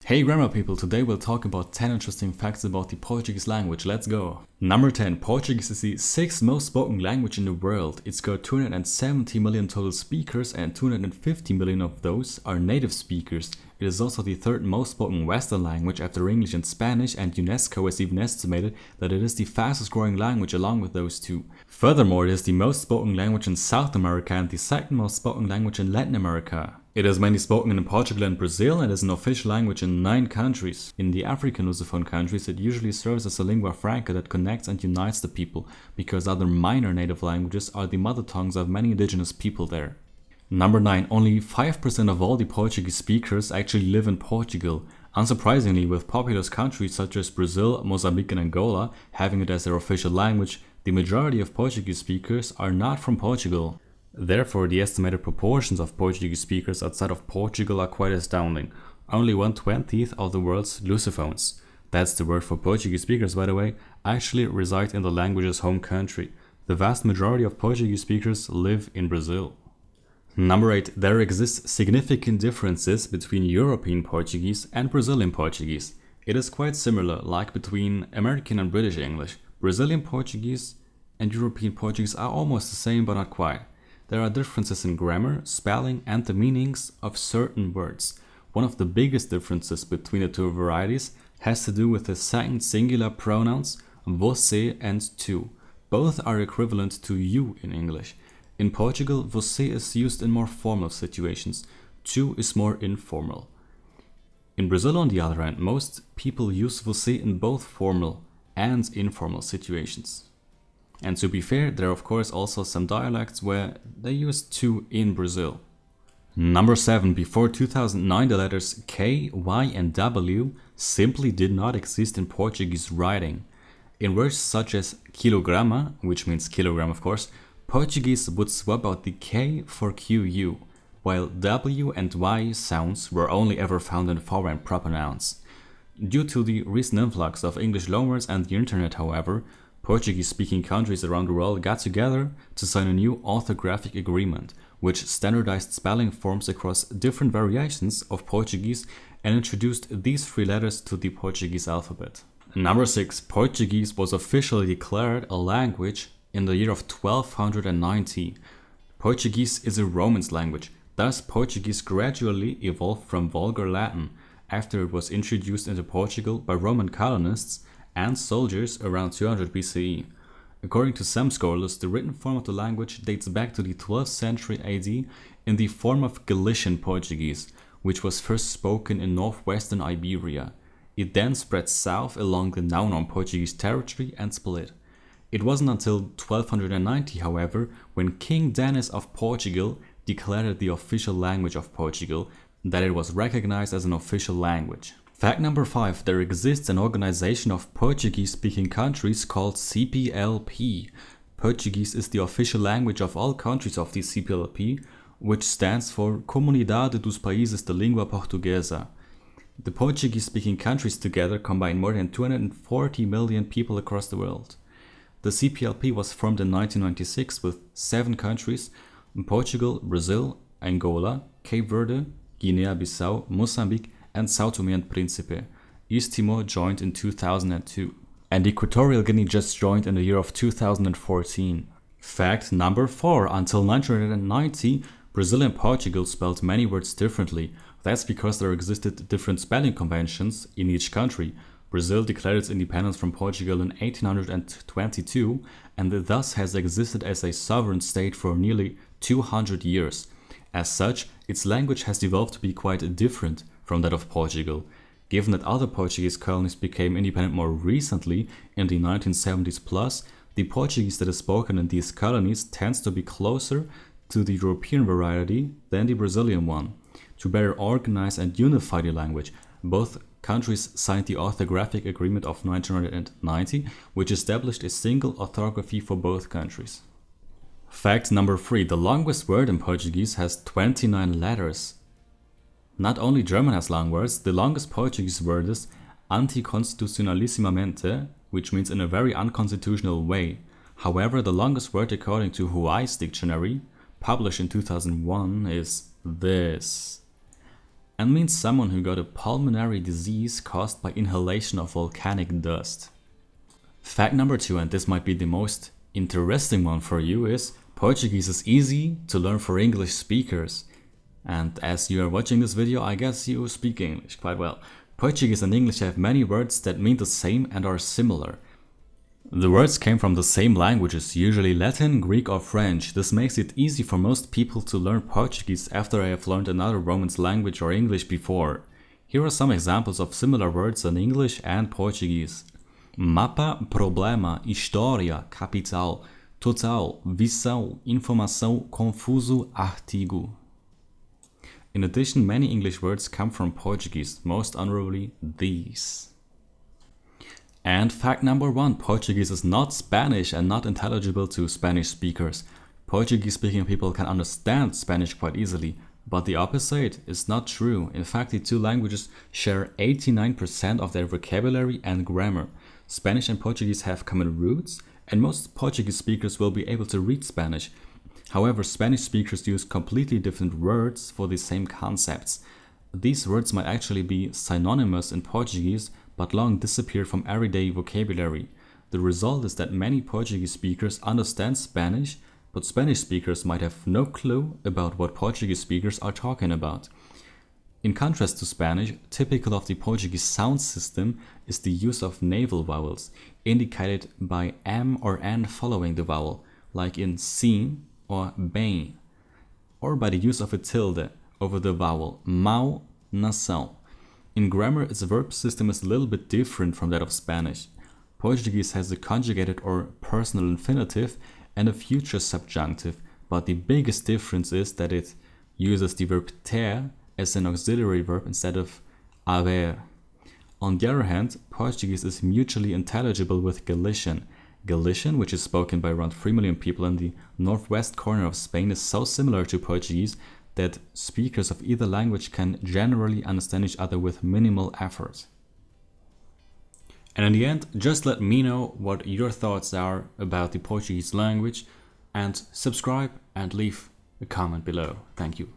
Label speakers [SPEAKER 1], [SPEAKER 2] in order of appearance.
[SPEAKER 1] Hey grammar people, today we'll talk about 10 interesting facts about the Portuguese language. Let's go! Number 10. Portuguese is the 6th most spoken language in the world. It's got 270 million total speakers and 250 million of those are native speakers. It is also the 3rd most spoken Western language after English and Spanish, and UNESCO has even estimated that it is the fastest growing language along with those two. Furthermore, it is the most spoken language in South America and the 2nd most spoken language in Latin America. It is mainly spoken in Portugal and Brazil and is an official language in 9 countries. In the African Lusophone countries, it usually serves as a lingua franca that connects and unites the people, because other minor native languages are the mother tongues of many indigenous people there. Number 9. Only 5% of all the Portuguese speakers actually live in Portugal. Unsurprisingly, with populous countries such as Brazil, Mozambique and Angola having it as their official language, the majority of Portuguese speakers are not from Portugal. Therefore, the estimated proportions of Portuguese speakers outside of Portugal are quite astounding. Only 1/20th of the world's Lusophones, that's the word for Portuguese speakers by the way, actually reside in the language's home country. The vast majority of Portuguese speakers live in Brazil. Number 8. There exist significant differences between European Portuguese and Brazilian Portuguese. It is quite similar, like between American and British English. Brazilian Portuguese and European Portuguese are almost the same, but not quite. There are differences in grammar, spelling, and the meanings of certain words. One of the biggest differences between the two varieties has to do with the second singular pronouns você and tu. Both are equivalent to you in English. In Portugal, você is used in more formal situations, tu is more informal. In Brazil, on the other hand, most people use você in both formal and informal situations. And to be fair, there are of course also some dialects where they use tu in Brazil. Number 7. Before 2009, the letters K, Y and W simply did not exist in Portuguese writing. In words such as quilograma, which means kilogram of course, Portuguese would swap out the K for QU, while W and Y sounds were only ever found in foreign proper nouns. Due to the recent influx of English loanwords and the internet, however, Portuguese-speaking countries around the world got together to sign a new orthographic agreement, which standardized spelling forms across different variations of Portuguese and introduced these 3 letters to the Portuguese alphabet. Number 6. Portuguese was officially declared a language in the year of 1290. Portuguese is a Romance language, thus Portuguese gradually evolved from Vulgar Latin after it was introduced into Portugal by Roman colonists and soldiers around 200 BCE. According to some scholars, the written form of the language dates back to the 12th century AD in the form of Galician-Portuguese, which was first spoken in northwestern Iberia. It then spread south along the now known Portuguese territory and split. It wasn't until 1290, however, when King Denis of Portugal declared it the official language of Portugal, that it was recognized as an official language. Fact number 5. There exists an organization of Portuguese-speaking countries called CPLP. Portuguese is the official language of all countries of the CPLP, which stands for Comunidade dos Países de Lingua Portuguesa. The Portuguese-speaking countries together combine more than 240 million people across the world. The CPLP was formed in 1996 with 7 countries: Portugal, Brazil, Angola, Cape Verde, Guinea-Bissau, Mozambique, and Sao Tomé and Principe. East Timor joined in 2002. And Equatorial Guinea just joined in the year of 2014. Fact number 4. Until 1990, Brazil and Portugal spelled many words differently. That's because there existed different spelling conventions in each country. Brazil declared its independence from Portugal in 1822 and thus has existed as a sovereign state for nearly 200 years. As such, its language has evolved to be quite different from that of Portugal. Given that other Portuguese colonies became independent more recently, in the 1970s plus, the Portuguese that is spoken in these colonies tends to be closer to the European variety than the Brazilian one. To better organize and unify the language, both countries signed the Orthographic Agreement of 1990, which established a single orthography for both countries. Fact number 3. The longest word in Portuguese has 29 letters. Not only German has long words, the longest Portuguese word is anticonstitucionalissimamente, which means in a very unconstitutional way. However, the longest word according to Huai's dictionary, published in 2001, is this. and means someone who got a pulmonary disease caused by inhalation of volcanic dust. Fact number 2, and this might be the most interesting one for you, is Portuguese is easy to learn for English speakers. And as you are watching this video, I guess you speak English quite well. Portuguese and English have many words that mean the same and are similar. The words came from the same languages, usually Latin, Greek or French. This makes it easy for most people to learn Portuguese after they have learned another Romance language or English before. Here are some examples of similar words in English and Portuguese. Mapa, problema, história, capital, total, visão, informação, confuso, artigo. In addition, many English words come from Portuguese, most honorably these. And fact number 1, Portuguese is not Spanish and not intelligible to Spanish speakers. Portuguese speaking people can understand Spanish quite easily, but the opposite is not true. In fact, the two languages share 89% of their vocabulary and grammar. Spanish and Portuguese have common roots, and most Portuguese speakers will be able to read Spanish. However, Spanish speakers use completely different words for the same concepts. These words might actually be synonymous in Portuguese, but long disappeared from everyday vocabulary. The result is that many Portuguese speakers understand Spanish, but Spanish speakers might have no clue about what Portuguese speakers are talking about. In contrast to Spanish, typical of the Portuguese sound system is the use of nasal vowels, indicated by M or N following the vowel, like in sim or bem, or by the use of a tilde over the vowel mau, nação. In grammar, its verb system is a little bit different from that of Spanish. Portuguese has a conjugated or personal infinitive and a future subjunctive, but the biggest difference is that it uses the verb ter as an auxiliary verb instead of haver. On the other hand, Portuguese is mutually intelligible with Galician. Galician, which is spoken by around 3 million people in the northwest corner of Spain, is so similar to Portuguese that speakers of either language can generally understand each other with minimal effort. And in the end, just let me know what your thoughts are about the Portuguese language, and subscribe and leave a comment below. Thank you.